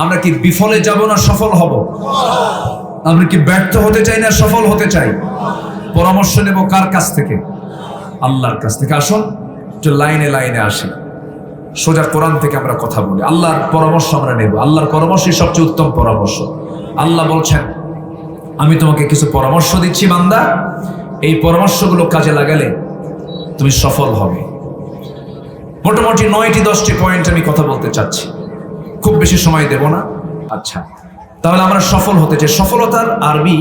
আমরা কি বিফলে যাব না সফল হব? আমরা কি ব্যর্থ হতে চাই না সফল হতে চাই? পরামর্শ নেব কার কাছ থেকে? আল্লাহর কাছ থেকে। আসুন যে লাইনে লাইনে আসি, সোজা কোরআন থেকে আমরা কথা বলি, আল্লাহর পরামর্শ আমরা নেব। আল্লাহর পরামর্শই সবচেয়ে উত্তম পরামর্শ। আল্লাহ বলছেন, আমি তোমাকে কিছু পরামর্শ দিচ্ছি বান্দা, এই পরামর্শগুলো কাজে লাগালে তুমি সফল হবে। মোটামুটি 9-10টি পয়েন্ট আমি কথা বলতে চাচ্ছি, খুব বেশি সময় দেব না। আচ্ছা, তাহলে আমরা সফল হতে চাই। সফলতার আরবি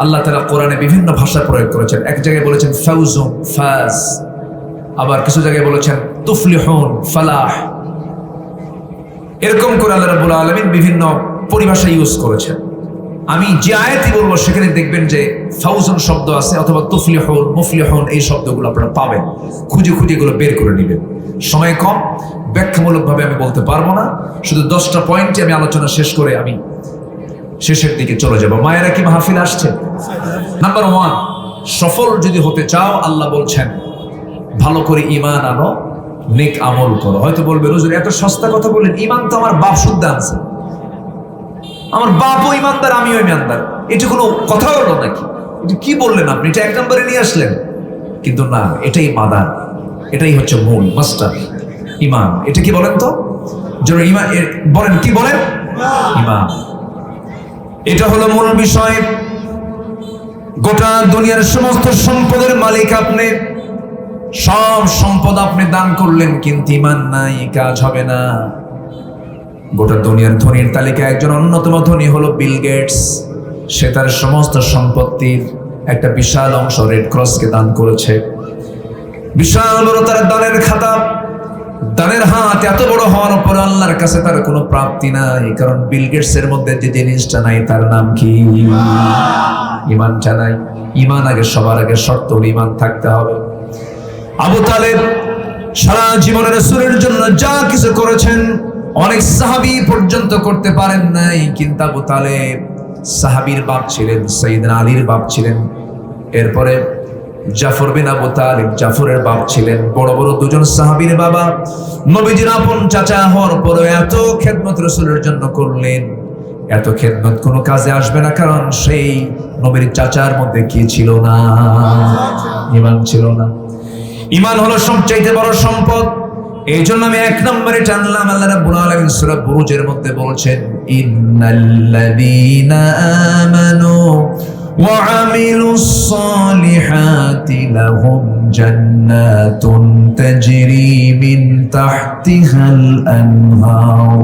আল্লাহ তাআলা কোরআনে বিভিন্ন ভাষা প্রয়োগ করেছেন। এক জায়গায় বলেছেন ফাউজুন, ফাজ, আবার কিছু জায়গায় বলেছেন তুফলিহুন, ফালাহ। এরকম করে আল্লাহ রাব্বুল আলামিন বিভিন্ন পরিভাষা ইউজ করেছেন। আমি যে আয়াতই বলবো সেখানে দেখবেন যে ফাউজুন শব্দ আছে, অথবা তুফলিহুন, মুফলিহুন, এই শব্দগুলো আপনারা পাবেন। খুঁজে খুঁজে এগুলো বের করে নেবেন। সময় কম, ব্যাখ্যামূলকভাবে আমি বলতে পারবো না। শুধু 10টা পয়েন্টে আমি আলোচনা শেষ করে আমি শেষের দিকে চলে যাব। মায়েরা কি মাহফিল আসছে? নাম্বার 1, সফল যদি হতে চাও আল্লাহ বলছেন ভালো করে ঈমান আনো, নেক আমল করো। হয়তো বলবেন হুজুর এত সস্তা কথা বললেন, ঈমান তো আমার বাপ শুদ্ধ আনছে, আমার বাপও ঈমানদার, আমিও ঈমানদার, এটা কোনো কথা হলো নাকি? এটা কি বললেন আপনি? এটা 1 নম্বরে নিয়ে আসলেন। কিন্তু না, এটাই মাদার, এটাই হচ্ছে মূল মাস্টার, ঈমান। এটা কি বলেন তো? যারা ঈমান বলেন, কি বলেন? ঈমান। এটা হলো মূল বিষয়। গোটা দুনিয়ার সমস্ত সম্পদের মালিক আপনি, সব সম্পদ আপনি দান করলেন, কিন্তু ঈমান নাই, কাজ হবে না। গোটা দুনিয়ার ধনীর তালিকায় একজন অন্যতম ধনী হলো বিল গেটস। সে তার সমস্ত সম্পত্তির একটা বিশাল অংশ রেড ক্রসকে দান করেছে। বিশাল বড় তার দানের খাতা, দানের হাত এত বড় হওয়ার পর আল্লাহর কাছে তার কোনো প্রাপ্তি নাই। কারণ বিল গেটস এর মধ্যে যে জিনিসটা নাই তার নাম কি? ঈমানটা নাই। ঈমান আগে, সবার আগে শর্ত ঈমান থাকতে হবে। আবু তালেব সারা জীবনের রাসূলের জন্য যা কিছু করেছেন অনেক সাহাবী পর্যন্ত করতে পারেন নাই, কিন্তু আবু তালেব সাহাবীর বাপ ছিলেন, সাইয়েদনা আলীর বাপ ছিলেন। এরপরে জাফর বিন আবু তালিব জাফরের বাপ ছিলেন। বড় বড় দুজন সাহাবীর বাবা, নবীজির আপন চাচা হওয়ার পরে এত খেদমত রাসূলের জন্য করলেন। এত খেদমত কোনো কাজে আসবে না, কারণ সেই নবীর চাচার মধ্যে কি ছিল না? ঈমান ছিল না। ঈমান হলো সবচাইতে বড় সম্পদ। এই জন্য আমি 1 নম্বরে টানলাম। আল্লাহ রাব্বুল আলামিন সূরা বুরুজের মধ্যে বলছেন, ইন্নাল্লাযীনা আমানু ওয়া আমিলুস সালিহাতি লাহুম জান্নাতুন তাজরি মিন তাহতিহাল আনহার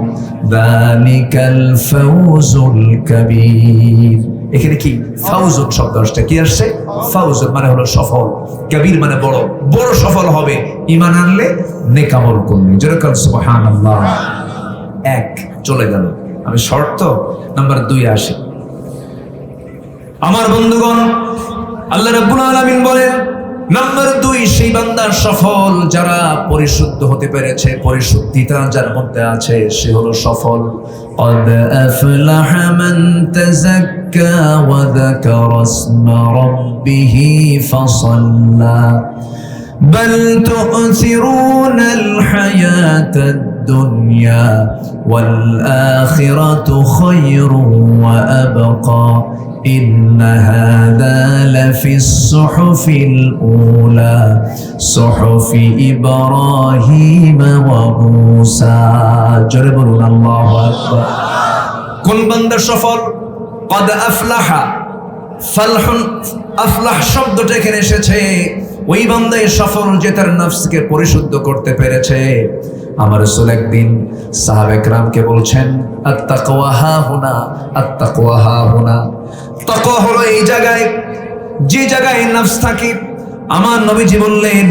যালিকাল ফাওজুল কাবীর। এখানে কি ফাউজুন শব্দটা কি আসছে? ফাউজুন মানে হলো সফল, কবির মানে বড়। বড় সফল হবে ঈমান আনলে, নেক আমল করলে। যেরকম সুবহানাল্লাহ। 1 চলে গেল, আমি শর্ত নাম্বার 2 আসি। আমার বন্ধুগণ, আল্লাহ রাব্বুল আলামিন বলেন নাম্বার 2 সেই বান্দা সফল যারা পরিশুদ্ধ হতে পেরেছে, পরিশুদ্ধিতা যার মধ্যে আছে, সে হলো সফল। قد أفلح من تزكى وذكر اسم ربه فصلى بل تؤثرون الحياة الدنيا والآخرة خير وأبقى إن هذا لفي الصحف الأولى صحف إبراهيم وموسى جرب الله أكبر কোন বান্দা সফল? قد أفلح, আফলাহ শব্দটা এখানে এসেছে, ওই বান্দাই সফল যে তার নফসকে পরিশুদ্ধ করতে পেরেছে। আমার রাসূল একদিন সাহাবা একরামকে বলছেন, আত-তাকওয়া হাহুনা, আত-তাকওয়া হাহুনা। তাকওয়া হলো এই জায়গায়, যে জায়গায় নফস থাকে। আমার নবীজি বললেন,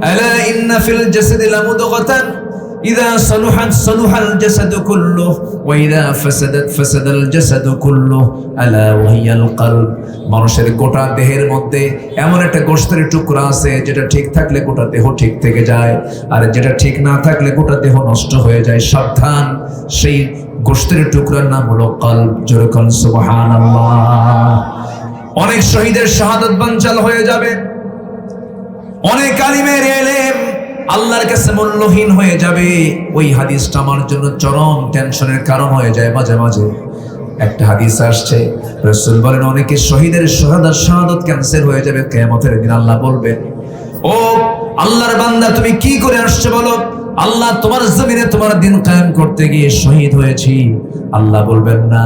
আলা ইন্না ফিল জাসাদি লামুদগাতান ইযা সালুহাত সালুহাল জাসাদু কুল্লুহু ওয়া ইযা ফাসাদাত ফাসাদাল জাসাদু কুল্লুহু আলা ওয়া হিয়াল কলব। মানুষের গোটা দেহের মধ্যে এমন একটা গোশতের টুকরা আছে যেটা ঠিক থাকলে গোটা দেহ ঠিক থেকে যায়, আর যেটা ঠিক না থাকলে গোটা দেহ নষ্ট হয়ে যায়। সাবধান, সেই গোশতের টুকরার নাম হলো কলব। যেরকম সুবহানাল্লাহ। অনেক শহীদের শাহাদাত বানচাল হয়ে যাবে, অনেক আলিমের ইলম আল্লাহর কাছে মূল্যহীন হয়ে যাবে। ওই হাদিসটা আমার জন্য চরম টেনশনের কারণ হয়ে যায় মাঝে মাঝে। একটা হাদিস আসছে, রাসূল বলেন অনেকে শহীদের শাহাদাত ক্যান্সেল হয়ে যাবে কিয়ামতের দিন। আল্লাহ বলবে, ও আল্লাহর বান্দা তুমি কি করে আসছো বলো? আল্লাহ তোমার জমিনে তোমার দিন কায়েম করতে গিয়ে শহীদ হয়েছি। আল্লাহ বলবেন না,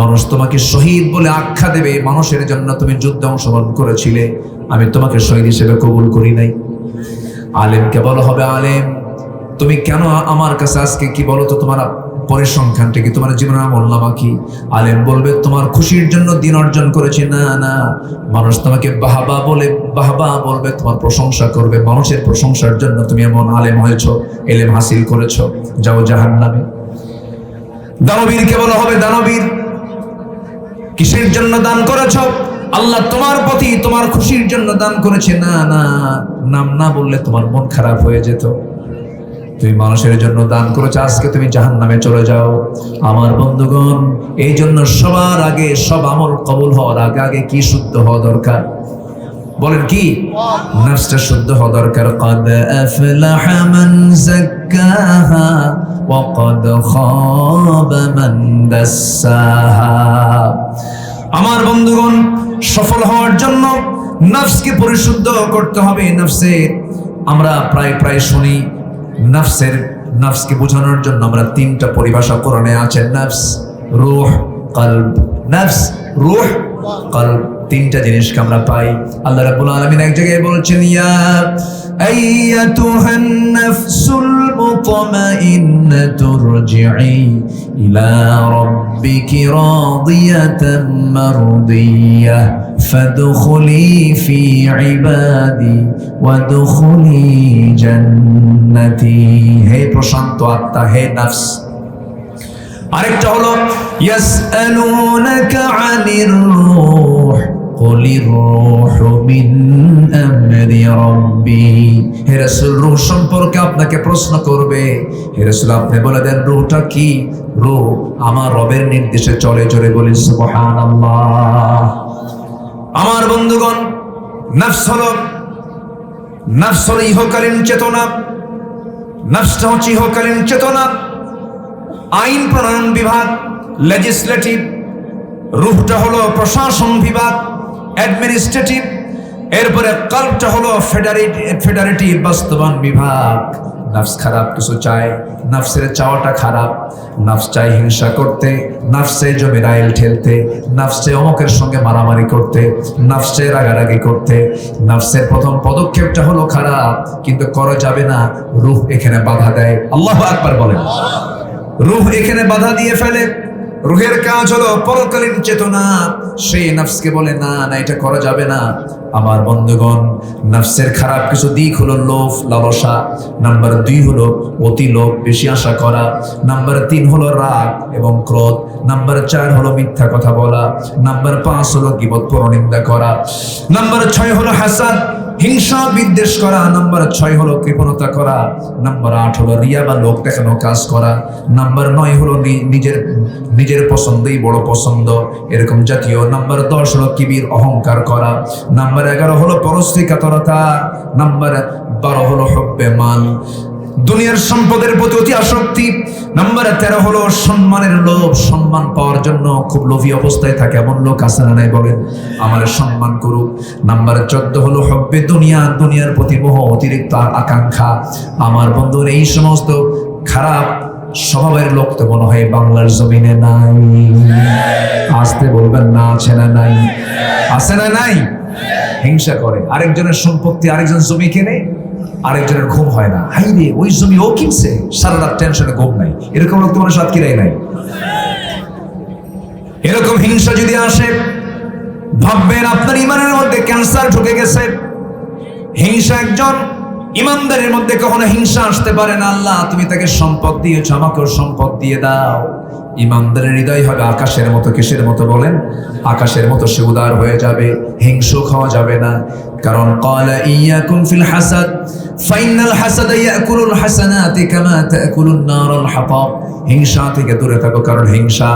মানুষ তোমাকে শহীদ বলে আখ্যা দেবে, মানুষের জন্য তুমি যুদ্ধে অংশগ্রহণ করেছিলে, আমি তোমাকে শহীদ হিসেবে কবুল করি নাই। আলেমকে বলা হবে, আলেম তুমি কেন আমার কাছে আজকে কি বলো তো, তোমার পরিসংখ্যানটা কি, তোমার জীবনের আমলনামা কি? আলেম বলবে তোমার খুশির জন্য দিন অর্জন করেছি। না না, মানুষ তোমাকে বাহবা বলবে, তোমার প্রশংসা করবে, মানুষের প্রশংসার জন্য তুমি এমন আলেম হয়েছো, এলেম হাসিল করেছো, যাও জাহান্নামে। দানবীরকে বলা হবে, দানবীর কিসের জন্য দান করেছো? আল্লাহ তোমার প্রতি তোমার খুশির জন্য দান করেছে। না না, নাম না বললে তোমার মন খারাপ হয়ে যেত, তুমি মানুষের জন্য দান করেছো, আজকে তুমি জাহান্নামে চলে যাও। আমার বন্ধুগণ, এই জন্য সবার আগে, সব আমল কবুল হওয়ার আগে কি শুদ্ধ হওয়া দরকার? বলেন কি? নফসটা শুদ্ধ হওয়া দরকার। قد أفلح من زكاها وقد خاب من دساها। আমার বন্ধুগণ, সফল হওয়ার জন্য নফসকে পরিশুদ্ধ করতে হবে। নফসের আমরা প্রায় শুনি, নফসকে বোঝানোর জন্য আমরা তিনটা পরিভাষা কোরআনে আছে, নফস, রূহ, কলব। নফস, রূহ, কলব, তিনটা জিনিসকে আমরা পাই। আল্লাহ রাব্বুল আলামিন এক জায়গায় বলছেন, ইয়া আইয়াতুহান নাফসুল মুতমাইন্নাতু রজিই ইলা রাব্বিকি রাদিয়াতাম মারদিয়াহ ফাদখুলি ফি ইবাদি ওয়াদখুলি জান্নাতি। হে প্রশান্ত আত্মা, হে নফস। আরেকটা হলো ইয়াসআলুনাকা আনির রূহ কুলির রূহু মিন আমরি রাব্বি। হে রাসূল, রূহ সম্পর্কে আপনাকে প্রশ্ন করবে। হে রাসূল, আপনি বলে দেন রূহটা কি? রূহ আমার রবের নির্দেশে চলে। জোরে বলি সুবহানাল্লাহ। আমার বন্ধুগণ, নফস হলো ইহকালীন চেতনা। নফসটা হচ্ছে ইহকালীন চেতনা। আইন প্রণয়ন বিভাগ, লেজিসলেটিভ। রূহটা হলো প্রশাসন বিভাগ, অ্যাডমিনিস্ট্রেটিভ। এরপরে কলবটা হলো ফেডারেটিভ, বাস্তবায়ন বিভাগ। নফস খারাপ কিছু চায়, নফসের চাওয়াটা খারাপ। নফস চায় হিংসা করতে, নফস চায় জমির আইল ঠেলতে, নফস চায় অমুকের সঙ্গে মারামারি করতে, নফস চায় রাগারাগি করতে। নফসের প্রথম পদক্ষেপটা হলো খারাপ, কিন্তু করা যাবে না। রূহ এখানে বাধা দেয়। আল্লাহু আকবার বলেন। রূহ এখানে বাধা দিয়ে ফেলে। রূহের কাজ হলো পরকালীন চেতনা। সেই নফসকে বলে না না, এটা করা যাবে না। আমার বন্ধুগণ, নফসের খারাপ কিছু দিক হলো লোভ, লালসা। নাম্বার 2 হলো অতি লোভ, বেশি আশা করা। নাম্বার 3 হলো রাগ এবং ক্রোধ। নাম্বার 4 হলো মিথ্যা কথা বলা। নাম্বার 5 হলো গীবত, পরনিন্দা করা। নাম্বার 6 হলো হাসাদ, হিংসা বিদ্বেষ করা। নাম্বার 6 হলো কৃপণতা করা। নাম্বার 8 হলো রিয়া বা লোক দেখানো কাজ করা। নাম্বার 9 হলো নিজের পছন্দই বড় পছন্দ, এরকম জাতীয়। নাম্বার 10 হলো কিবির, অহংকার করা। নাম্বার 11 হলো পরশ্রী কাতরতা। নাম্বার 12 হলো হুব্বে মাল, দুনিয়ার সম্পদের প্রতি অতি আসক্তি। নাম্বার 13 হলো সম্মানের লোভ, সম্মান পাওয়ার জন্য খুব লোভী অবস্থায় থাকে। এমন লোক আছে না নাই? বলেন, আমার সম্মান করুক। নাম্বার 14 হলো হুব্বে দুনিয়া, দুনিয়ার প্রতি মোহ, অতিরিক্ত আকাঙ্ক্ষা। আমার বন্ধুর এই সমস্ত খারাপ স্বভাবের লোক তো মনে হয় বাংলার জমিনে নাই। আসতে বলবেন না, আছে না নাই? আছে না নাই? হিংসা করে, আরেকজনের সম্পত্তি, আরেকজন জমি কেনে, আরেকজনের ঘুম হয় না। হাই রে, ওই জমি ও কিনছে, সারা রাত টেনশনে ঘুম নাই। এরকম লোক তোমার সাথ কিরাই নাই। এরকম হিংসা যদি আসে, ভাববেন আপনার ইমানের মধ্যে ক্যান্সার ঢুকে গেছে। হিংসা একজন ইমানদারের মধ্যে কখনো হিংসা আসতে পারে না। আল্লাহ তুমি তাকে সম্পদ দিয়েছো, আমাকেও সম্পদ দিয়ে দাও। ইমানদারের হৃদয় হবে আকাশের মতো। কিসের মতো বলেন? আকাশের মতো সে উদার হয়ে যাবে, হিংসুক হওয়া যাবে না। কারণ ক্বালা ইয়াকুম ফিল হাসাদ ফাইনাল হাসাদা ইয়াকুলুল হাসানাতি কামা তাকুলুন নারুল হাতাব। হিংসা থেকে দূরে থাকো, কারণ হিংসা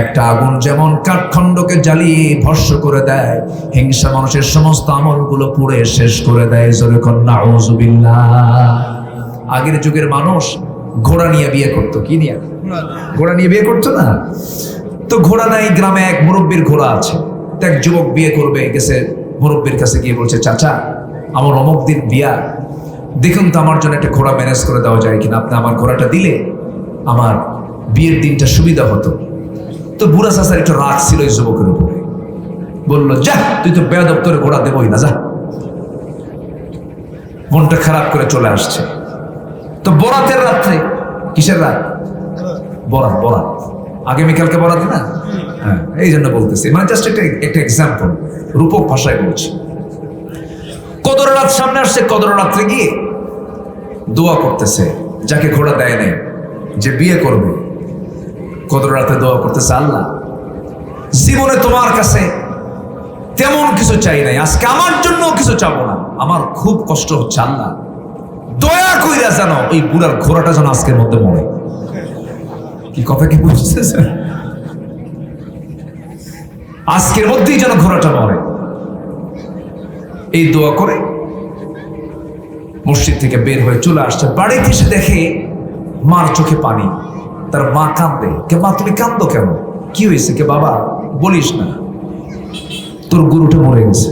একটা আগুন যেমন কাঠখণ্ডকে জ্বালিয়ে ভস্ম করে দেয়, হিংসা মানুষের সমস্ত আমলগুলো পুড়ে শেষ করে দেয়। জোরে কোন নাউযুবিল্লাহ। আগের যুগের মানুষ ঘোড়া নিয়ে বিয়ে করতো। কি নিয়ে? ঘোড়া নিয়ে বিয়ে করতো না? তো ঘোড়া নাই, গ্রামে এক মুরব্বীর ঘোড়া আছে। তো এক যুবক বিয়ে করবে, গেছে মুরব্বীর কাছে গিয়ে বলছে, চাচা আমার অমুক দিন বিয়া, দেখুন তো আমার জন্য একটা ঘোড়া ম্যানেজ করে দেওয়া যায় কিনা, আপনি আমার ঘোড়াটা দিলে আমার বিয়ের দিনটা সুবিধা হতো। তো বুড়া চাচার একটু রাগ ছিল এই যুবকের উপরে, বললো, যা তুই তো বেয়াদব, তোরে ঘোড়া দেবই না, যা। মনটা খারাপ করে চলে আসছে। তো বরাতের রাত্রে, কিসের রাত? বরাত। বরাত আগামীকালকে বরাত না? হ্যাঁ, এই জন্য বলতেছি, মানে জাস্ট একটা এক্সাম্পল, রূপক ভাষায় বলছি। কদর রাত সামনে আসছে। কদর রাত্রে গিয়ে দোয়া করতেছে, যাকে ঘোড়া দেয় নাই, যে বিয়ে করবে, কদর রাতে দোয়া করতেছে, আল্লাহ জীবনে তোমার কাছে তেমন কিছু চাই নাই, আজকে আমার জন্য কিছু চাবো না, আমার খুব কষ্ট হচ্ছে, আল্লাহ দয়া কইরা যেন ওই বুড়ার ঘোড়াটা যেন আজকের মধ্যে মরে। কি কথা কি বুঝতেছে? আজকের মধ্যেই যেন ঘোড়াটা মরে। এই দোয়া করে মসজিদ থেকে বের হয়ে চলে আসছে। বাড়িতে এসে দেখে মার চোখে পানি, তার মা কাঁদে। কে মা, তুমি কাঁদো কেন? কি হয়েছে? কে বাবা, বলিস না, তোর গরুটা মরে গেছে।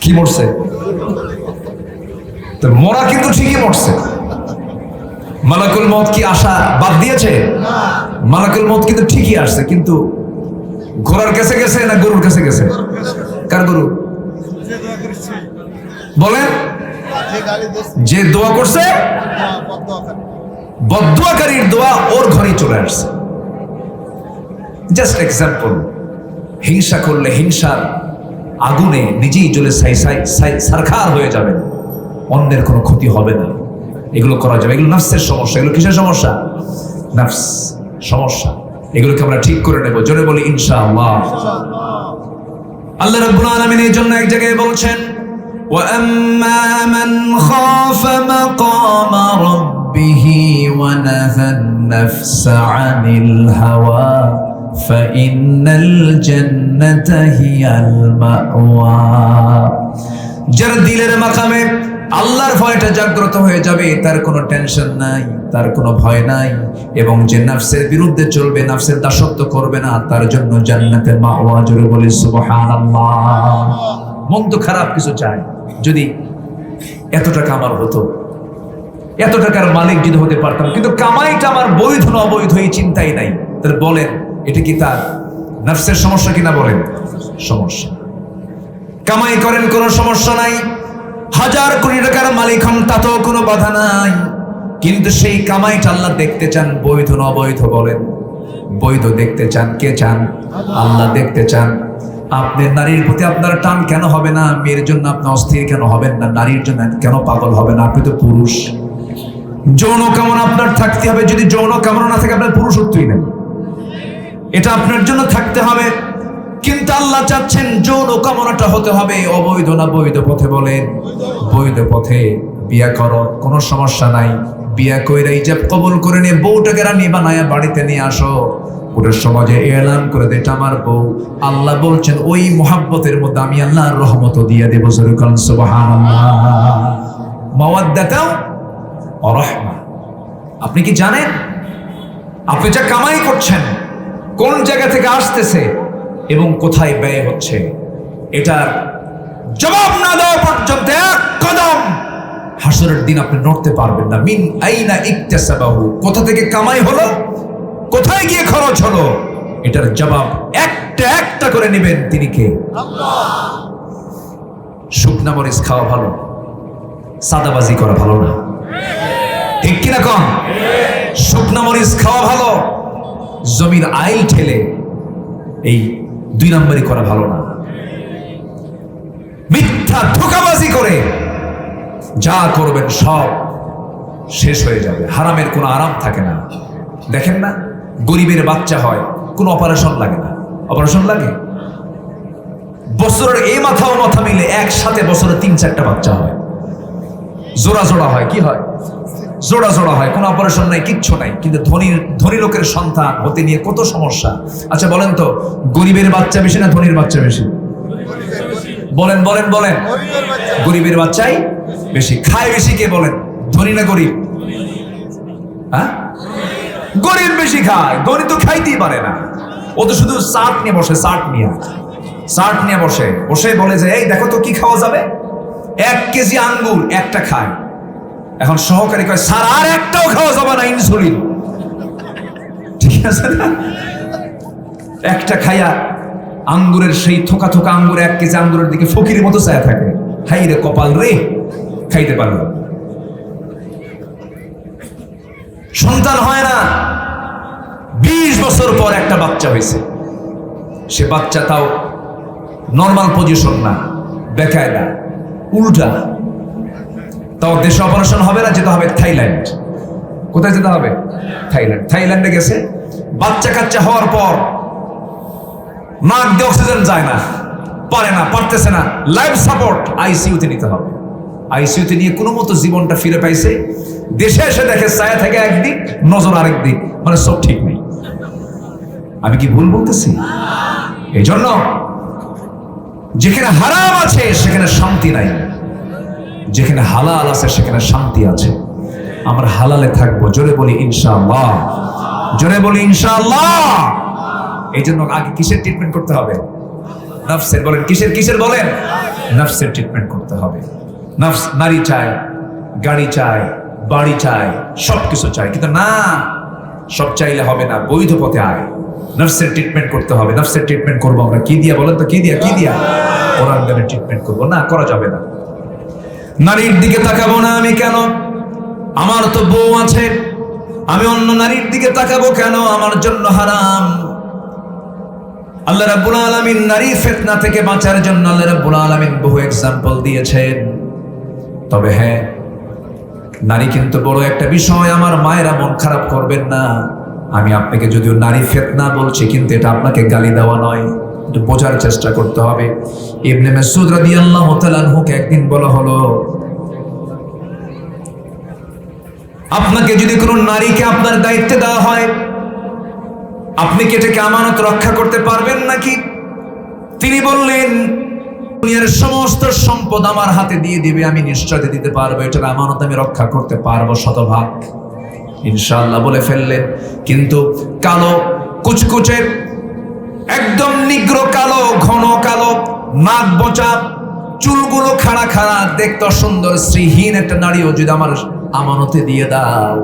কি মরছে? তোর মরা কিন্তু ঠিকই মরছে। মালাকুল মউত কি আশা বাদ দিয়েছে? মালাকুল মউত কিন্তু ঠিকই আসছে, কিন্তু ঘোড়ার কাছে গেছে না গরুর কাছে গেছে? কার গরু? বলেন, যে দোয়া করছে, বদদুয়াকারীর দোয়া ওর ঘরেই চলে আসছে। Just example. হিংসা করলে হিংসার আগুনে নিজেই জ্বলে সারখার হয়ে যাবেন, অন্যের কোনো ক্ষতি হবে না। এগুলো করা যাবে, এগুলো নাফসের সমস্যা। এগুলো কিসের সমস্যা? নাফস সমস্যা। এগুলোকে আমরা ঠিক করে নেব। জোরে বলি ইনশাআল্লাহ। আল্লাহ রাব্বুল আলামিন এই জন্য এক জায়গায় বলছেন, وَأَمَّا مَنْ خَافَ مَقَامَ رَبِّهِ وَنَهَى النَّفْسَ عَنِ الْهَوَى فَإِنَّ الْجَنَّةَ هِيَ الْمَأْوَى। যার দিলের মাকামে আল্লাহর ভয়টা জাগ্রত হয়ে যাবে, তার কোনো টেনশন নাই, তার কোনো ভয় নাই, এবং যে নাফসের বিরুদ্ধে চলবে, নাফসের দাসত্ব করবে না, তার জন্য জান্নাতের মাওয়া। জোরে বলি সুবহানাল্লাহ। মন তো খারাপ কিছু চায়, যদি এত টাকা আমার হতো, এত টাকার মালিক যদি হতে পারতাম, কিন্তু কামাইটা আমার বৈধ না অবৈধ এই চিন্তাই নাই। তাহলে বলেন, এটা কি তার নাফসের সমস্যা কিনা? বলেন সমস্যা। কামাই করেন, কোনো সমস্যা নাই, 1000 কোটি টাকার মালিক হন, তাতেও কোনো বাধা নাই, কিন্তু সেই কামাইটা আল্লাহ দেখতে চান, বৈধ না অবৈধ? বলেন, বৈধ দেখতে চান। কে চান? আল্লাহ দেখতে চান। আপনি নারীর প্রতি আপনার টান কেন হবে না? মেয়ের জন্য আপনি অস্থির কেন হবেন না? নারীর জন্য কেন পাগল হবে না? আপনি তো পুরুষ। যৌন কামনা আপনার থাকতে হবে। যদি যৌন কামনা না থাকে, আপনার পুরুষত্বই নেই। এটা আপনার জন্য থাকতে হবে, কিন্তু আল্লাহ চাচ্ছেন যৌন কামনাটা হতে হবে অবৈধ না বৈধ পথে? বলেন বৈধ পথে। বিয়া করো, কোনো সমস্যা নাই, বিয়া কইরা ইজাব কবুল করে নিয়ে বউটাকে রানী বানায়া বাড়িতে নিয়ে আসো, পুরো সমাজে এলান করে দে, এটা আমার বউ। আল্লাহ বলছেন ওই মুহাব্বতের মধ্যে আমি আল্লাহর রহমত দিয়ে দেব। সুবহানাল্লাহ। মাওয়াদ্দাতাও ওয়া রাহমা। আপনি কি জানেন আপনি যা কামাই করছেন কোন জায়গা থেকে আসতেছে এবং কোথায় ব্যয় হচ্ছে? এটার জবাব না দেওয়া পর্যন্ত এক কদম হাসরের দিন আপনি নড়তে পারবেন না। মিন আইনা ইকতাসাবাহু, কোথা থেকে কামাই হলো, কোথায় গিয়ে খরচ হলো, এটার জবাব একটা একটা করে নেবেন তিনি কে? আল্লাহ। শুকনা মরিচ খাওয়া ভালো, সাদাবাজি করা ভালো না, ঠিক কিনা কম? শুকনা মরিচ খাওয়া ভালো, জমির আইল ঠেলে এই 2 নম্বরই করা ভালো না। মিথ্যা ধোঁকাবাজি করে যা করবেন সব শেষ হয়ে যাবে। হারামের কোনো আরাম থাকে না। দেখেন না, গরিবের বাচ্চা হয়, কোনো অপারেশন লাগে না। অপারেশন লাগে? বছরের এই মাথা ও মাথা মিলে একসাথে বছরে 3-4টা বাচ্চা হয়, জোড়া জোড়া হয়। কি হয়? জোড়া জোড়া হয়, কোনো অপারেশন নাই, কিচ্ছু নাই। কিন্তু ধনী লোকের সন্তান হতে নিয়ে কত সমস্যা। আচ্ছা বলেন তো, গরিবের বাচ্চা বেশি না ধনীর বাচ্চা বেশি? বলেন বলেন বলেন। গরিবের বাচ্চাই বেশি। খায় বেশি কে বলেন, ধনী না গরিব? হ্যাঁ, গরিব বেশি খায়, ধনী তো খাইতেই পারে না। ও তো শুধু চাট নিয়ে বসে, চাট নিয়ে বসে বলে যে এই দেখো তো কি খাওয়া যাবে। 1 কেজি আঙ্গুর একটা খায়। এখন সহকারী কয় স্যার আর একটাও খাওয়া যাবে না, ইনসুলিন। ঠিক আছে না? একটা খাইয়া আঙ্গুরের সেই থোকা থোকা আঙ্গুর, 1 কেজি আঙ্গুরের দিকে ফকিরের মতো চায় থাকে। হাই রে কপাল রে, খাইতে পারলো। সন্তান হয় না, 20 বছর পর একটা বাচ্চা হয়েছে। সে বাচ্চা তাও নর্মাল পজিশন না, বেকায়দা, উল্টা। তাও দেশে অপারেশন হবে না, যেতে হবে থাইল্যান্ড। কোথায় যেতে হবে? থাইল্যান্ডে গেছে। বাচ্চা কাচ্চা হওয়ার পর নাক দিয়ে অক্সিজেন যায় না, পারতেছে না, লাইফ সাপোর্ট আইসিইউতে নিতে হবে। আইসিইউতে নিয়ে কোনো মতো জীবনটা ফিরে পাইছে। দেশে এসে দেখে ছায়া থেকে একদিক, নজর আরেক দিক, মানে সব ঠিক নেই। আমি কি ভুল বলতেছি? এই জন্য যেখানে হারাম আছে সেখানে শান্তি নাই, যেখানে হালাল আছে সেখানে শান্তি আছে। আমরা হালালে থাকবো। জোরে বলি ইনশাআল্লাহ, জোরে বলি ইনশাআল্লাহ। এই জন্য আগে কিসের ট্রিটমেন্ট করতে হবে? নফসের। বলেন কিসের বলেন? নফসের ট্রিটমেন্ট করতে হবে। নফস নারী চায়, গাড়ি চায়, বাড়ি চায়, সবকিছু চায়, কিন্তু না, সব চাইলে হবে না, বৈধ পথে আয়। নফসের ট্রিটমেন্ট করতে হবে। নফসের ট্রিটমেন্ট করবো আমরা কি দিয়া বলেন তো? কি দিয়া? কোরআন দ্বারা ট্রিটমেন্ট করবো না, করা যাবে না। নারীর দিকে তাকাবো না আমি কেন? আমার তো বউ আছে, আমি অন্য নারীর দিকে তাকাবো কেন? আমার জন্য হারাম। আল্লাহ রাব্বুল আলামিন নারী ফিতনা থেকে বাঁচার জন্য আল্লাহ রাব্বুল আলামিন বহু এক্সাম্পল দিয়েছেন। তবে হ্যাঁ, নারী কিন্তু বড় একটা বিষয়। আমার মায়েরা মন খারাপ করবেন না, আমি আপনাকে যদিও নারী ফিতনা বলছি, কিন্তু এটা আপনাকে গালি দেওয়া নয়, একটু বোঝার চেষ্টা করতে হবে। ইবনে মাসউদ রাদিয়াল্লাহু তাআলা আনহুকে একদিন বলা হলো, আপনাকে যদি কোনো নারীকে আপনার দায়িত্বে দেওয়া হয়, আপনি কি এটাকে আমানত রক্ষা করতে পারবেন নাকি? তিনি বললেন, দুনিয়ার সমস্ত সম্পদ আমার হাতে দিয়ে দিবে, আমি নিশ্চয়তা দিতে পারবো, এটার আমানত আমি রক্ষা করতে পারবো শতভাগ, ইনশাআল্লাহ বলে ফেললেন। কিন্তু কালো কুচকুচে, একদম নিগ্র কালো, ঘন কালো, নাক বোঁচা, চুলগুলো খাড়া খাড়া, দেখতে সুন্দর, শ্রীহীন একটা নারীও যদি আমার আমানতে দিয়ে দাও,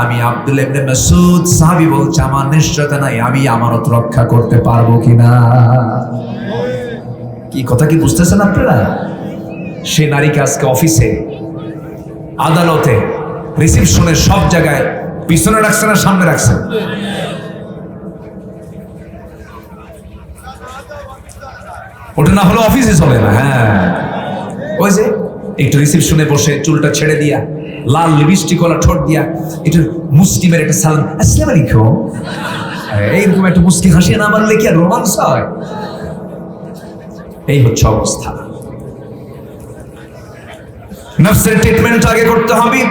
আমি আব্দুল্লাহ ইবনে মাসউদ সাহাবী বলছে, আমার নিশ্চয়তা নাই আমি আমানত রক্ষা করতে পারবো কিনা। কি কথা কি বুঝতেছেন আপনারা? সেই নারীকে আজকে অফিসে, আদালতে, রিসেপশনে, সব জায়গায় পিছনে রাখছে না সামনে রাখছে? ওটা না হলে অফিসে চলে না। হ্যাঁ, ওই যে একটু রিসেপশনে বসে চুলটা ছেড়ে দিয়া, লাল লিপস্টিক ওলা ঠোঁট দিয়া, একটু মুস্কি মেরে একটা সালাম, আসসালামু আলাইকুম, এইরকম একটা মুস্কি হাসিয়ে না মারলে কি আর রোমান্স হয়? এই হচ্ছে অবস্থা। নফসের ট্রিটমেন্ট আগে করতে হবে।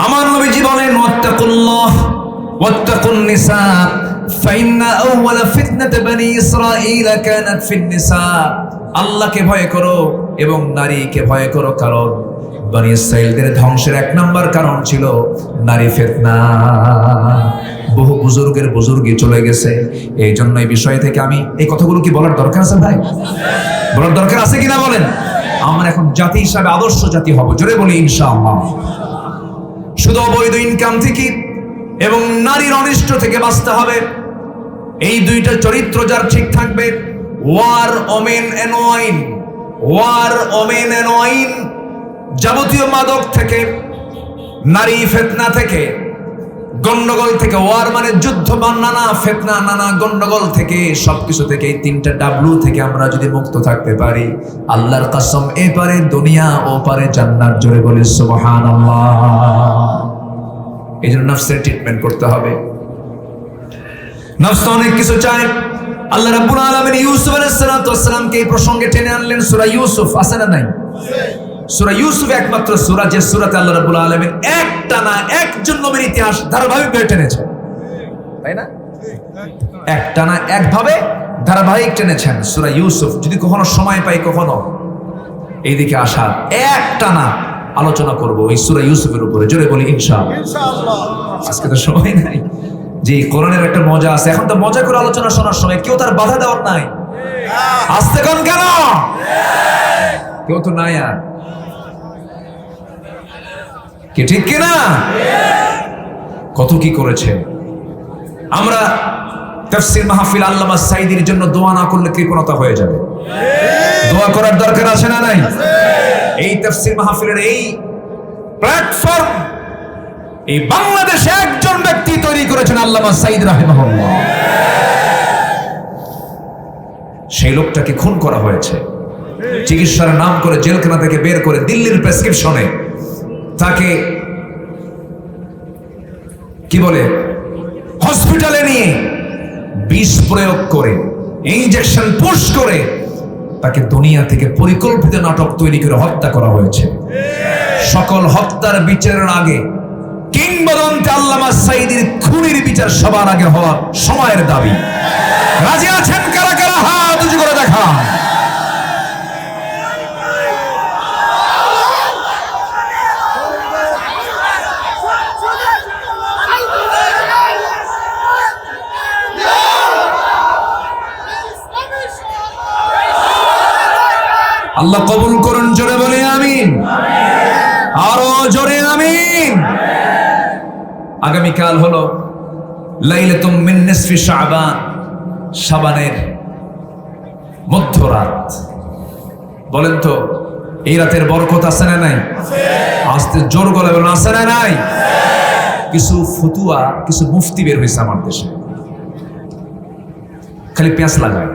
আমার নবীজি বলেন, ওয়াত্তাকুল্লাহ ওয়াত্তাকুন নিসা ফাইন্না আউওয়ালা ফিতনাত বনি ইসরাঈল কানাত ফিন নিসা। আল্লাহকে ভয় করো এবং নারীকে ভয় করো, কারণ বনি ইসরাঈলদের ধ্বংসের 1 নম্বর কারণ ছিল নারী ফিতনা। বহু বুজুর্গি চলে গেছে। এই জন্য এই বিষয় থেকে আমি এই কথাগুলো কি বলার দরকার আছে ভাই? বলার দরকার আছে কিনা বলেন? আমরা এখন জাতি হিসাবে আদর্শ জাতি হব, জোরে বলি ইনশাআল্লাহ। শুধু অবৈধ ইনকাম থেকে এবং নারীর অনিষ্ট থেকে বাঁচতে হবে। এই দুইটা চরিত্র যার ঠিক থাকবে, war women and wine, war women and wine, যাবতীয় মাদক থেকে, নারী ফিতনা থেকে, গন্ডগোল থেকে, ওয়ার মানে যুদ্ধ, বা নানা ফিতনা, নানা গন্ডগোল থেকে, সবকিছু থেকে, এই 3টা ডাব্লু থেকে আমরা যদি মুক্ত থাকতে পারি, আল্লাহর কসম, এপারে দুনিয়া ও পারে জান্নাত, জোরে বলি সুবহানাল্লাহ। এই জন্য নফসের ট্রিটমেন্ট করতে হবে। নফস অনেক কিছু চায়। আল্লাহ রাব্বুল আলামিন ইউসুফ আলাইহিস সালাতু ওয়াস সালামকে এই প্রসঙ্গে টেনে আনলেন। সূরা ইউসুফ আছে না নাই? সূরা ইউসুফ একমাত্র সূরা যে সূরাতে আল্লাহ রাব্বুল আলামিন একটানা একজন নবীর ইতিহাস ধারাবাহিক ভাবে টেনেছেন, তাই না? একটানা একভাবে ধারাবাহিক টেনেছেন সূরা ইউসুফ। যদি কখনো সময় পাই, কখনো এইদিকে আসার একটানা আলোচনা করব এই সূরা ইউসুফের উপরে, জোরে বলি ইনশাআল্লাহ। আজকে তো সময় নাই, যে কোরআনের একটা মজা আছে, এখন তো মজা করে আলোচনা শোনার সময়, কেউ তার বাধা দেওয়ার নাই। আসতে কোন কেন কেউ তো নাই, আর কি ঠিক কিনা? কত কি করেছে। আমরা তাফসীর মাহফিল আল্লামা সাঈদীর জন্য দোয়া না করলে কৃপণতা হয়ে যাবে। দোয়া করার দরকার আছে না নাই? এই তাফসীর মাহফিলের এই প্ল্যাটফর্ম এই বাংলাদেশে একজন ব্যক্তি তৈরি করেছেন, আল্লামা সাঈদ রাহিমাহুল্লাহ। সেই লোকটাকে খুন করা হয়েছে, চিকিৎসার নাম করে জেলখানা থেকে বের করে দিল্লির প্রেসক্রিপশনে তাকে কি বলে হসপিটালে নিয়ে বিষ প্রয়োগ করে, ইনজেকশন পুশ করে তাকে দুনিয়া থেকে পরিকল্পিত নাটক তৈরি করে হত্যা করা হয়েছে। সকল হত্যার বিচারের আগে কিংবদন্তি আল্লামা সাঈদীর খুনির বিচার সবার আগে হওয়ার সময়ের দাবি। রাজি আছেন কারা কারা? হাত উঁচু করে দেখা। আল্লাহ কবুল করুন, জোরে বলে আমিন, আরো জোরে আমিন। আগামীকাল হলো লাইলাতুম মিন নিসফি শাবান, শাবানের মধ্যরাত। বলেন তো এই রাতের বরকত আছে না নাই? আস্তে জোর গলায় বলেন, আছে না নাই? কিছু ফতুয়া, কিছু মুফতি বের হয়েছে আমার দেশে, খালি পেঁচ লাগায়,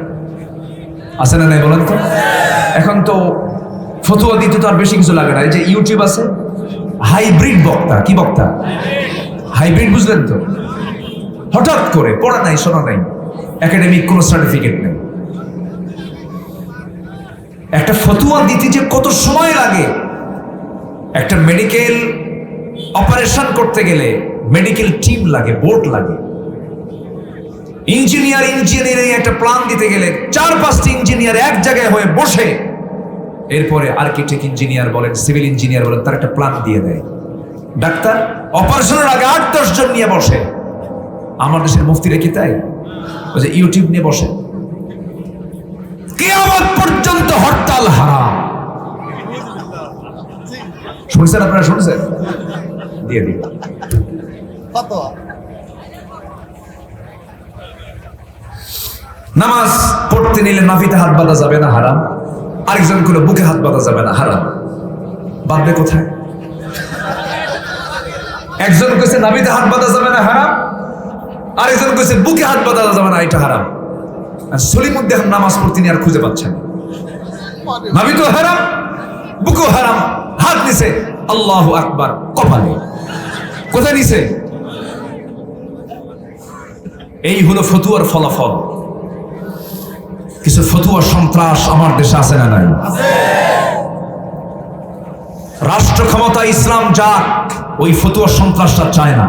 আছে না নাই বলেন তো? এখন তো ফতুয়া দিতে তো আর বেশি কিছু লাগে না। এই যে ইউটিউব আছে, হাইব্রিড বক্তা। কি বক্তা? হাইব্রিড, বুঝলেন তো? হঠাৎ করে পড়া নাই, শোনা নাই, একাডেমিক কোনো সার্টিফিকেট নেই, একটা ফতুয়া দিতে যে কত সময় লাগে। একটা মেডিকেল অপারেশন করতে গেলে মেডিকেল টিম লাগে, বোর্ড লাগে। ইঞ্জিনিয়ারিং একটা প্ল্যান দিতে গেলে 4-5টি ইঞ্জিনিয়ার এক জায়গায় হয়ে বসে, এরপরে আর্কিটেক্ট ইঞ্জিনিয়ার বলেন, সিভিল ইঞ্জিনিয়ার বলেন, তার একটা প্ল্যান দিয়ে দেয়। ডাক্তার অপারেশনের আগে 8-10 জন নিয়ে বসে। আমার দেশের মুফতিরা কি তাই? ওই যে ইউটিউব নিয়ে বসে, কিয়ামত পর্যন্ত হরতাল হারাম। শুনছেন আপনারা? শুনছেন? দিয়ে দিন নামাজ পড়তে নিলে নাভিতে হাত বাঁধা যাবে না, হারাম। আরেকজন করে বুকে হাত বাঁধা যাবে না, হারাম। বাঁধবে কোথায়? একজন কইছে নাভিতে হাত বাঁধা যাবে না, হারাম। আরেকজন কইছে বুকে হাত বাঁধা যাবে না, এটা হারাম। আর সলিমুদ্দিন নামাজ পড়তে নিয়ে আর খুঁজে পাচ্ছেন, নাভি তো হারাম, বুকেও হারাম, হাত নিছে আল্লাহু আকবার কপালে, কোথায় নিছে? এই হলো ফতুয়ার ফলাফল। কিছু ফতুয়া সন্ত্রাস আমার দেশে আছে না নাই? রাষ্ট্র ক্ষমতা ইসলাম যাক, ওই ফতুয়া সন্ত্রাসটা চায় না।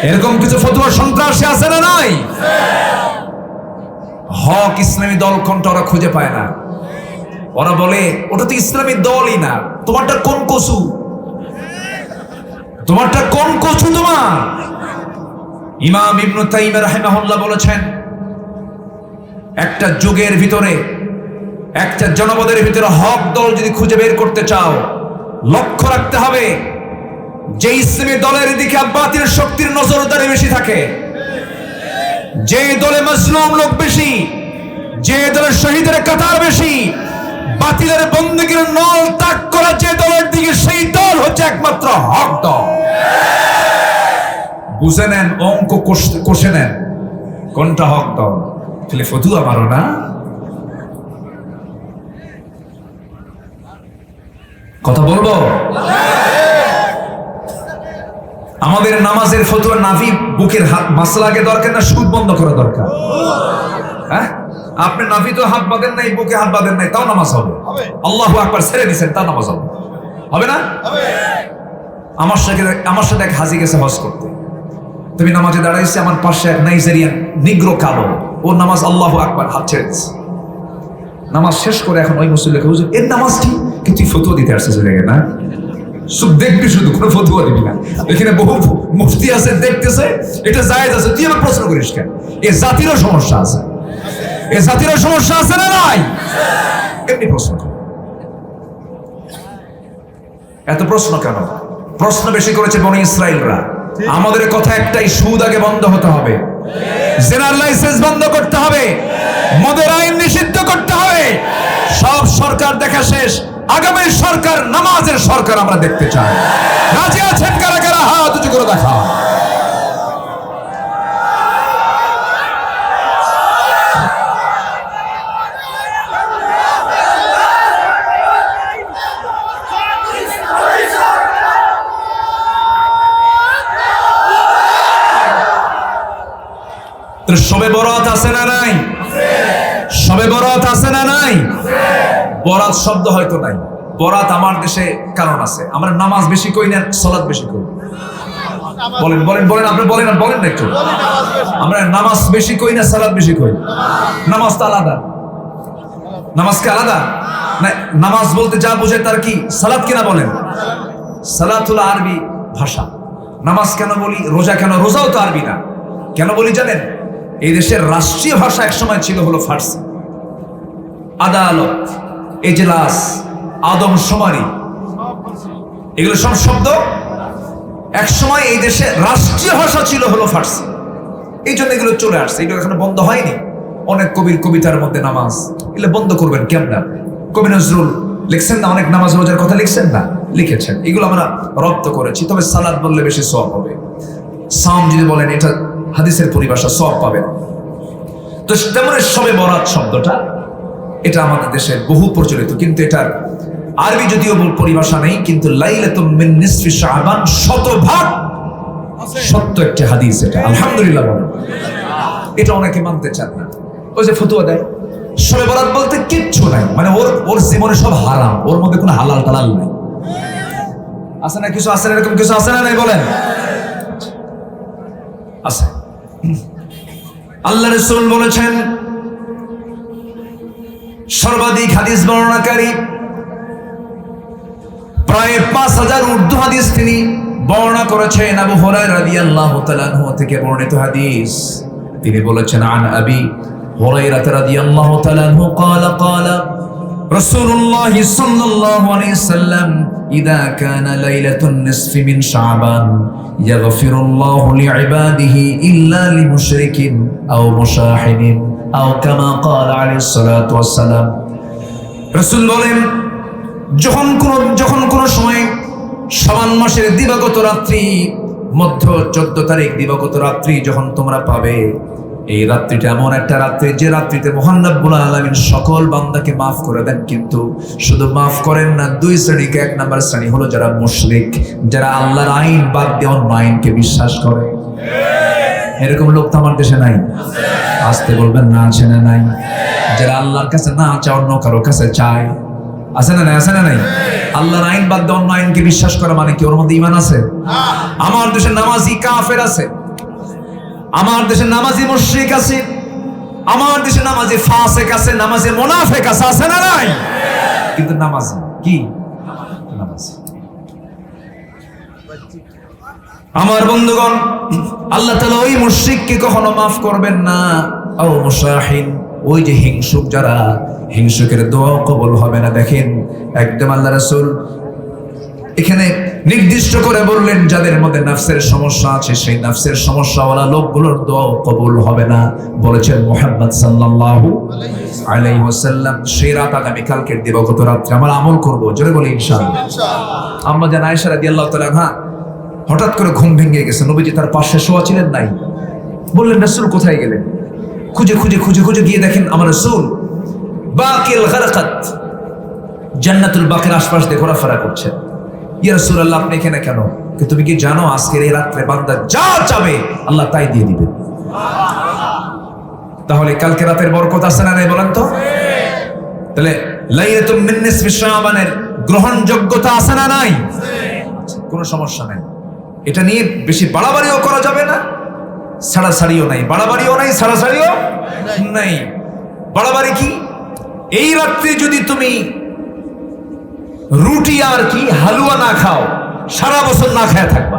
এরকম কিছু ফতুয়া সন্ত্রাসী আছে না নাই? হক ইসলামী দল কোনটা ওরা খুঁজে পায় না। ওরা বলে ওটা তো ইসলামী দলই না। তোমারটা কোন কচু? তোমারটা কোন কচু তোমার? ইমাম ইবনে তাইমিয়া রাহিমাহুল্লাহ বলেছেন, একটা যুগের ভিতরে, একটা জনপদের ভিতরে হক দল যদি খুঁজে বের করতে চাও, লক্ষ্য রাখতে হবে যে ইসলামী দলের দিকে বাতিল শক্তির নজরদারি বেশি থাকে, যে দলে মাজলুম লোক বেশি, যে দলের শহীদের কাতার বেশি, বাতিলের বন্দীগীর নল ত্যাগ করা যে দলের দিকে, সেই দল হচ্ছে একমাত্র হক দল। বুঝে নেন, অঙ্ক কষে নেন, কোনটা হক দল। তাহলে ফতুয়া মারো না। কথা বলবো? আমাদের নামাজের ফতুয়া নাভি বুকের হাত মাসলাকে দরকার না, সুদ বন্ধ করা দরকার। হ্যাঁ, আপনি নাভি তো হাত বাঁধেন নাই, বুকে হাত বাঁধেন নাই, তাও নামাজ হবে। আল্লাহু আকবার ছেড়ে দিচ্ছেন, তাও নামাজ হবে। হবে না? আমার সাথে এক হাজি গেছে হজ করতে। তুমি নামাজে দাঁড়াইছে, আমার পাশে এক নাইজেরিয়ান নিগ্রো কালো, ওর নামাজ আল্লাহু আকবার, হাত ছেড়ে দিচ্ছে। নামাজ শেষ করে এখন ওই মুসল্লিকে, হুজুর এর নামাজ কি? কিন্তু তুই ফতুয়া দিতে আসছিস না, শুধু দেখবি, শুধু কোনো ফতুয়া দিবি না। এখানে বহু মুফতি আছে, দেখতেছে এটা জায়েজ আছে, তুই আবার প্রশ্ন করিস কেন? এ জাতিরও সমস্যা আছে, এ জাতিরও সমস্যা আছে না নাই? এমনি প্রশ্ন কর। এত প্রশ্ন কেন? প্রশ্ন বেশি করেছে বনি ইসরাইলরা। আমাদের কথা একটাই, সুদ আগে বন্ধ হতে হবে, জেনার লাইসেন্স বন্ধ করতে হবে, মদের আইন নিষিদ্ধ করতে হবে। সব সরকার দেখা শেষ, আগামী সরকার নামাজের সরকার আমরা দেখতে চাই। রাজি আছেন কারা কারা? হাত উঁচু করে দেখা। শবে বরাত আছে না নাই? শবে বরাত আছে না নাই? বরাত শব্দ হয়তো নাই, বরাত আমার দেশে কারণ আছে। আমরা নামাজ বেশি করি না, সালাত বেশি করি। বলেন বলেন বলেন, আপনি বলেন আর বলেন না একটু। আমরা নামাজ বেশি করি না, সালাত বেশি করি। নামাজ তো আলাদা, নামাজকে আলাদা না। নামাজ বলতে যা বোঝে তার কি সালাত কিনা বলেন? সালাত হলো আরবি ভাষা। নামাজ কেন বলি? রোজা কেন? রোজাও তো আরবি না। কেন বলি জানেন? এই দেশের রাষ্ট্রীয় ভাষা এক সময় ছিল হলো ফার্সি। আদালত, এজলাস, আদমশুমারি, এগুলো সব শব্দ এক সময় এই দেশে রাষ্ট্রীয় ভাষা ছিল হলো ফার্সি। এই জন্য এগুলো চলে আসছে, এগুলো এখনো বন্ধ হয়নি। অনেক কবির কবিতার মধ্যে নামাজ, এগুলো বন্ধ করবেন কেমন? কবি নজরুল লিখছেন না, অনেক নামাজ রোজার কথা লিখছেন না, লিখেছেন। এগুলো আমরা রপ্ত করেছি। তবে সালাত বললে বেশি সওয়াব হবে। সাম যদি বলেন, এটা হাদিসের পরিভাষা, সওয়াব পাবেন। তো তেমন শবে বরাত শব্দটা এটা আমাদের দেশে বহু প্রচলিত, কিন্তু এটার আরবি যদিও পরিভাষা নেই, কিন্তু লাইলাতুম মিন নিসফি শাবান শতভাগ সত্য একটি হাদিস এটা। আলহামদুলিল্লাহ বলেন। এটা অনেকে মানতে চান না, ওই যে ফতুয়া দেয় শবে বরাত বলতে কিচ্ছু নাই, মানে ওর জীবনে সব হারাম, ওর মধ্যে কোনো হালাল টালাল নাই। আছে না কিছু? আছে না এরকম কিছু? আছে না নাই বলেন? আছে। আল্লাহ রাসূল বলেছেন, সর্বাধিক হাদিস বর্ণনাকারী, প্রায় 5000 উর্দু হাদিস তিনি বর্ণনা করেছেন। আবু হুরায়রা রাদিয়াল্লাহু তাআলা আনহু থেকে বর্ণিত হাদিস, তিনি বলেছেন, আন আবি হুরায়রা রাদিয়াল্লাহু তাআলা আনহু قال قال رسول الله صلى الله عليه وسلم إذا كان ليلة النصف من شعبان يغفر الله لعباده إلا لمشرك أو مشاحن أو كما قال عليه الصلاة والسلام। রাসূল বলেন, যখন কোন সময় শাবান মাসের দিবাগত রাত্রি, মধ্য 14 তারিখ দিবাগত রাত্রি যখন তোমরা পাবে, এই রাত্রিটা এমন একটা রাত্রি যে রাত্রিতে মহান রব্বুল আলামিন সকল বান্দাকে মাফ করে দেন। কিন্তু শুধু মাফ করেন না, দুই শ্রেণীকে। এক নাম্বার শ্রেণী হলো যারা মুশরিক, যারা আল্লাহর আইন বাদ দিয়ে অন্য আইনকে বিশ্বাস করে। এরকম লোক তো আমার দেশে নাই। আসতে বলবেন না, আছে না নাই? যারা আল্লাহর কাছে না চায়, অন্য কারো কাছে চায়। আছে না নাই? আছে না নাই? আল্লাহর আইন বাদ দিয়ে অন্য আইনকে বিশ্বাস করা মানে কি? ওর মধ্যে ঈমান আছে? আমার দেশে নামাজি কাফের আছে, আমার দেশে নামাজি মুশরিক আছে, আমার দেশে নামাজি ফাসিক আছে, নামাজি মুনাফিক আছে। আছে না নাই? কিন্তু নামাজি কি? নামাজি। আমার বন্ধুগণ, আল্লাহ তাআলা ওই মুশরিককে কখনো মাফ করবেন না। ও মুশাহিন, ওই যে হিংসুক, যারা হিংসুকের দোয়া কবুল হবে না। দেখেন, একদম আল্লাহ রাসূল এখানে নির্দিষ্ট করে বললেন, যাদের মধ্যে নাফসের সমস্যা আছে, সেই নাফসের সমস্যাওয়ালা লোকগুলোর দোয়া কবুল হবে না। বলেছেন মুহাম্মদ সাল্লাল্লাহু আলাইহি ওয়াসাল্লাম, সেই রাত আগামী কালকের দিবাগত রাত্রে আমরা আমল করব। জোরে বলি ইনশাআল্লাহ। আম্মা জান আয়েশা রাদিয়াল্লাহু তাআলা আনহা হঠাৎ করে ঘুম ভেঙে গেছে। নবীজি তার পাশে শোয়া ছিলেন, নাই। বললেন, রাসূল কোথায় গেলেন? খুঁজে খুঁজে খুঁজে খুঁজে গিয়ে দেখেন আমার রাসূল বাকিল গারকাত, জান্নাতুল বাকির আশপাশ দিয়ে ঘোরাফেরা করছেন। ইয়া রাসূলুল্লাহ, আপনি এখানে কেন? তুমি কি জানো আজকের এই রাত্রে বান্দা যা চাবে আল্লাহ তাই দিয়ে দিবেন? তাহলে কালকে রাতের বরকত আছে না নাই বলেন তো? তাহলে লাইলাতুল মিন নিসফি শাবানের গ্রহণযোগ্যতা আছে না নাই? কোনো সমস্যা নাই। এটা নিয়ে বেশি বাড়াবাড়িও করা যাবে না, ছাড়াছাড়িও নাই। বাড়াবাড়িও নাই, ছাড়াছাড়িও নাই। বাড়াবাড়ি কি? এই রাত্রে যদি তুমি রুটি আর কি হালুয়া না খাও, সারা বছর না খায় থাকবা।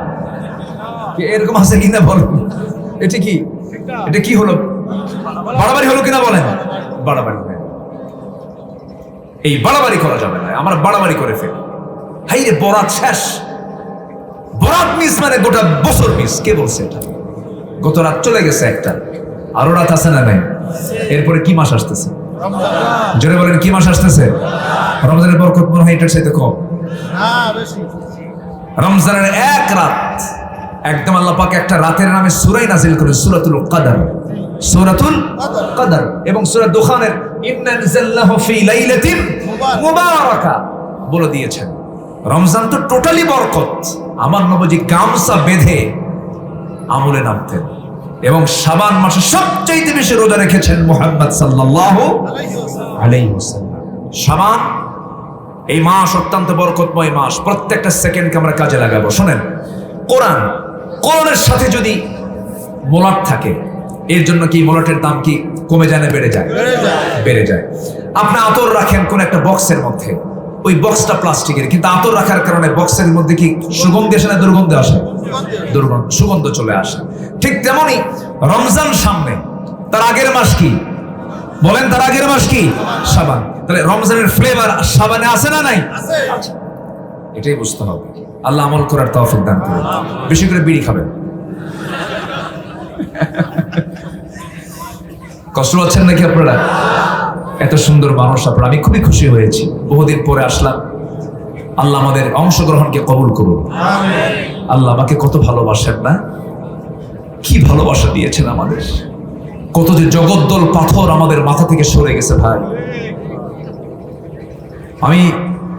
এরকম আছে কিনা বলো? এটা কি, এটা কি হলো? বাড়াবাড়ি হলো কিনা বলেন? বাড়াবাড়ি। এই বাড়াবাড়ি করা যাবে না। আমরা বাড়াবাড়ি করে ফেলি। হাই রে, বরাত শেষ, বরাত মিস মানে গোটা বছর মিস। কে বলছে এটা? গত রাত চলে গেছে একটা, আরো রাত আছে না নাই? এরপরে কি মাস আসতেছে? জোরে বলেন, কি মাস আসতেছে? রমজানের বরকত মনে হয় এটার সাথে কম। রমজানের এক রাত একদম আল্লাহ পাক একটা রাতের নামে সূরা নাযিল করে, সূরাতুল কদর। সূরাতুল কদর এবং সূরা দুখানের ইন্না আনজালনাহু ফি লাইলাতিন মুবারাকা বলে দিয়েছেন। রমজান তো টোটালি বরকত। আমার নবীজি গামছা বেঁধে আমলে নামতেন এবং শাবান মাসে সবচেয়ে বেশি রোজা রেখেছেন মুহাম্মদ সাল্লাল্লাহু আলাইহি ওয়াসাল্লাম। শাবান এই মাস অত্যন্ত বরকতময় মাস। প্রত্যেকটা সেকেন্ডকে আমরা কাজে লাগাবো। শোনেন, কোরআনের সাথে যদি মোলাট থাকে, এর জন্য কি মোলাটের দাম কি কমে যায় না বেড়ে যায়? বেড়ে যায়। আপনি আতর রাখেন কোন একটা বক্সের মধ্যে, ওই বক্সটা প্লাস্টিকের, কিন্তু আতর রাখার কারণে বক্সের মধ্যে কি সুগন্ধি আসে না দুর্গন্ধ আসে? সুগন্ধ চলে আসে। ঠিক তেমনি রমজান সামনে, তার আগের মাস কি বলেন? তার আগের মাস কি? শাবান। তাহলে রমজানের ফ্লেভার শাবানে আছে না নাই? এটাই বুঝতে হবে। আল্লাহ আমল করার তৌফিক দান করুন। বেশি করে বিড়ি খাবেন। কষ্ট পাচ্ছেন নাকি আপনারা? এত সুন্দর মানুষ আপনারা, আমি খুবই খুশি হয়েছি। বহুদিন পরে আসলাম। আল্লাহ আমাদের অংশগ্রহণকে কবুল করুন। আল্লাহ আমাকে কত ভালোবাসেন না? কি ভালোবাসা দিয়েছেন আমাদের। কত যে জগদ্দল পাথর আমাদের মাথা থেকে সরে গেছে ভাই। আমি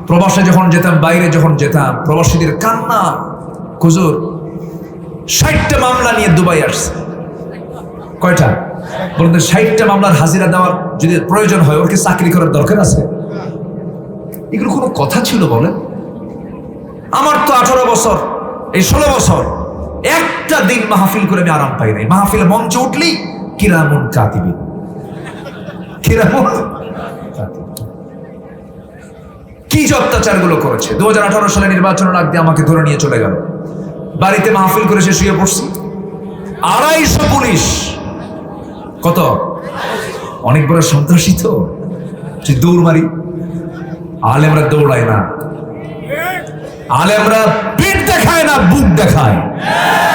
প্রবাসে যখন যেতাম, বাইরে যখন যেতাম, প্রবাসীদের কান্না। হুজুর 60টা মামলা নিয়ে দুবাই আসছে। কয়টা বলতে? 60টা মামলার হাজিরা দেওয়ার যদি প্রয়োজন হয়, ওর কি চাকরি করার দরকার আছে? এগুলো কোনো কথা ছিল বলেন? আমার তো 18 বছর, এই 16 বছর একটা দিন মাহফিল করে আমি আরাম পাই নাই। মাহফিলে মঞ্চে উঠলি কিরামুন কাতিবিন, কিরামুন কি যে অত্যাচারগুলো করেছে। 2018 সালে নির্বাচনের আগ দিয়ে আমাকে ধরে নিয়ে চলে গেল। বাড়িতে মাহফিল করে সে শুয়ে পড়ছি। 250 পুলিশ। কত? অনেক বড় সন্ত্রাসী তো। দৌড় মারি। আলেমরা দৌড়ায় না, আলেমরা পিঠ দেখায় না, বুক দেখায়।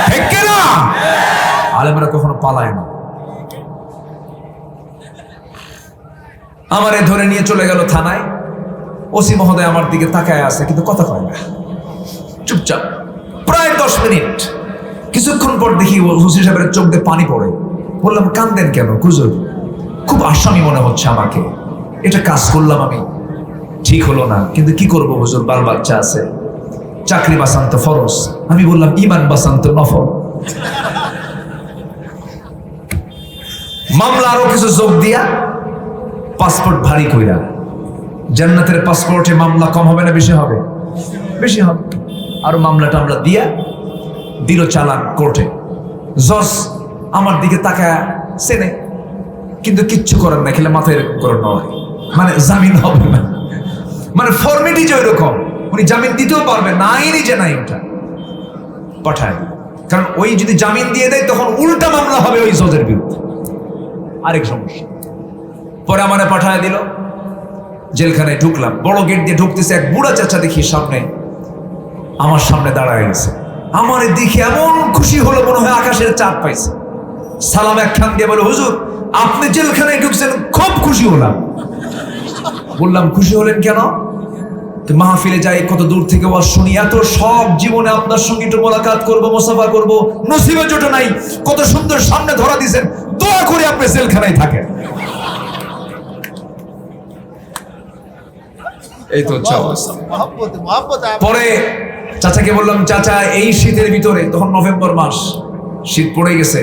ঠিক না? আলেমরা কখনো পালায় না। আমারে ধরে নিয়ে চলে গেল থানায়। ওসি মহোদয় আমার দিকে তাকায় আছে, কিন্তু কথা কয় না, চুপচাপ। প্রায় 10 মিনিট। কিছুক্ষণ পর দেখি ওসি সাহেবের চোখ দিয়ে পানি পড়ে। বললাম, কান্দেন কেন? হুজুর খুব আসামি মনে হচ্ছে আমাকে। এটা কাজ করলাম আমি, ঠিক হলো না, কিন্তু কি করবো হুজুর, বাল বাচ্চা আছে, চাকরি বাঁচান্ত ফরজ। আমি বললাম, ইমান বাঁচান্ত নফল। মামলা আরো কিছু যোগ দিয়া পাসপোর্ট ভারী কইরা। জান্নাতের পাসপোর্টে মামলা কম হবে না বেশি হবে? বেশি হবে। আরো মামলা টামলা দিয়া দিল চালান কোর্টে। জজ আমার দিকে তাকায় চেনে, কিন্তু কিচ্ছু করার না, খেলে মাথায় এরকম করে নয়, মানে জামিন হবে না। মানে ফর্মেটি যে ওইরকম, উনি জামিন দিতেও পারবেন না, আইনি যে নাই ওটা পাঠায়। কারণ ওই যদি জামিন দিয়ে দেয় তখন উল্টা মামলা হবে ওই জজের বিরুদ্ধে, আরেক সমস্যা। পরে আমারে পাঠায় দিল। জেলখানায় ঢুকলাম। বড় গেট দিয়ে ঢুকতেছে, এক বুড়া চাচা দেখি সামনে, আমার সামনে দাঁড়ায় গেছে। আমার দেখে এমন খুশি হলো মনে হয় আকাশের চাঁদ পাইছে। সালাম একখান দিয়ে বলে, হুজুর আপনি জেলখানায় ঢুকছেন, খুব খুশি হলাম। বললাম, খুশি হলেন কেন? মাহফিলে যাই, কত দূর থেকে ওয়াজ শুনি, এত সব জীবনে আপনার সঙ্গে একটু মোলাকাত করবো, মুসাফা করবো, নসিবে জোটে নাই। কত সুন্দর সামনে ধরা দিয়েছেন, দোয়া করে আপনি জেলখানায় থাকেন। এই তো হচ্ছে অবস্থা। পরে চাচাকে বললাম, চাচা এই শীতের ভিতরে, তখন নভেম্বর মাস, শীত পড়ে গেছে।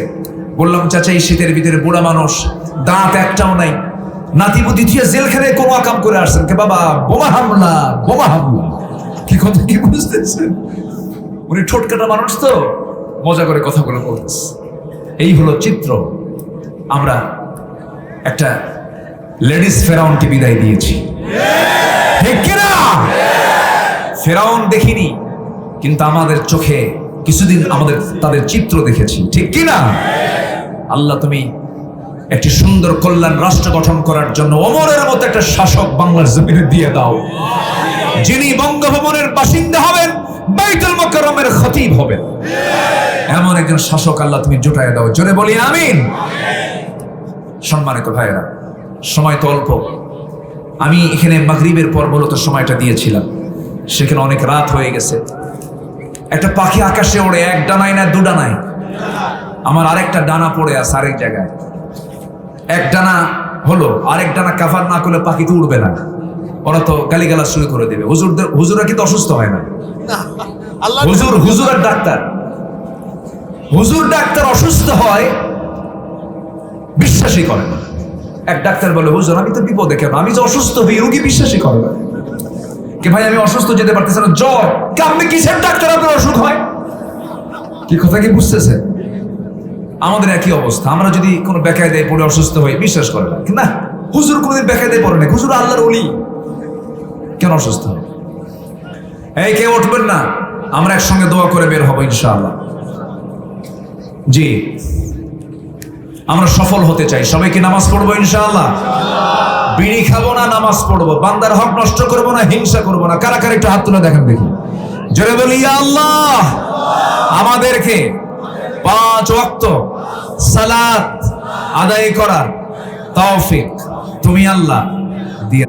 বললাম, চাচা এই শীতের ভিতরে বুড়া মানুষ, দাঁত একটাও নাই, নাতিপুতি থিয়ে জেলখানায় কোনো আকাম করে আসছেন কে বাবা, বোমা হামলা, বোমা হামলা। কি কথা কি বুঝতেছেন? উনি ঠোঁটকাটা মানুষ তো মজা করে কথাগুলো বলতেছে। এই হলো চিত্র। আমরা একটা লেডিস ফেরাউনকে বিদায় দিয়েছি, ঠিক কিনা? ফেরাউন দেখিনি, কিন্তু আমাদের চোখে কিছুদিন আমাদের তাদের চিত্র দেখেছি, ঠিক কিনা? আল্লাহ তুমি একটি সুন্দর কল্যাণ রাষ্ট্র গঠন করার জন্য ওমরের মতো একটা শাসক বাংলার জমিনে দিয়ে দাও, যিনি বঙ্গভবনের বাসিন্দা হবেন, বাইতুল মুকাররমের খতিব হবেন। এমন একজন শাসক আল্লাহ তুমি জোটায় দাও, জোরে বলি আমিন। সম্মানিত ভাইয়েরা, সময় তো অল্প। আমি এখানে মাগরিবের পর মূলত সময়টা দিয়েছিলাম, সেখানে অনেক রাত হয়ে গেছে। একটা পাখি আকাশে ওড়ে, এক ডানায় না দু ডানায়? আমার আরেকটা ডানা পড়ে আছে আরেক জায়গায়। এক ডানা হলো, আরেক ডানা কাভার না করলে পাখি তো উড়বে না, ওরা তো গালিগালাজ শুরু করে দেবে। হুজুররা কিন্তু অসুস্থ হয় না, হুজুর ডাক্তার, হুজুর ডাক্তার অসুস্থ হয় বিশ্বাসই করে না। এক ডাক্তার বলে, হুজুর আমি তো বিপদে, কেন? আমি যে অসুস্থ হই, রোগী বিশ্বাসই করে না। কে ভাই আমি অসুস্থ, যেতে পারতেছি না, জ্বর। আপনি কিসের ডাক্তার, আপনার অসুখ হয়? কি কথা কি বুঝতেছে? আমাদের একই অবস্থা। আমরা যদি কোনো বেকায়দায় পড়ে অসুস্থ হই, বিশ্বাস করে না। না, হুজুর কোনোদিন বেকায়দায় পড়ে না, হুজুর আল্লাহর ওলি, কেন অসুস্থ হয়? এই কেউ উঠবেন না, আমরা একসঙ্গে দোয়া করে বের হবো ইনশাআল্লাহ। জি, আমরা সফল হতে চাই, সবাইকে নামাজ পড়বো ইনশাআল্লাহ। বিড়ি খাবো না, নামাজ পড়বো, বান্দার হক নষ্ট করবো না, হিংসা করবো না। কারা কারা একটু হাত তুলে দেখেন দেখি, জোরে বলি ইয়া আল্লাহ। আমাদেরকে 5 ওয়াক্ত সালাত আদায় করার তৌফিক তুমি আল্লাহ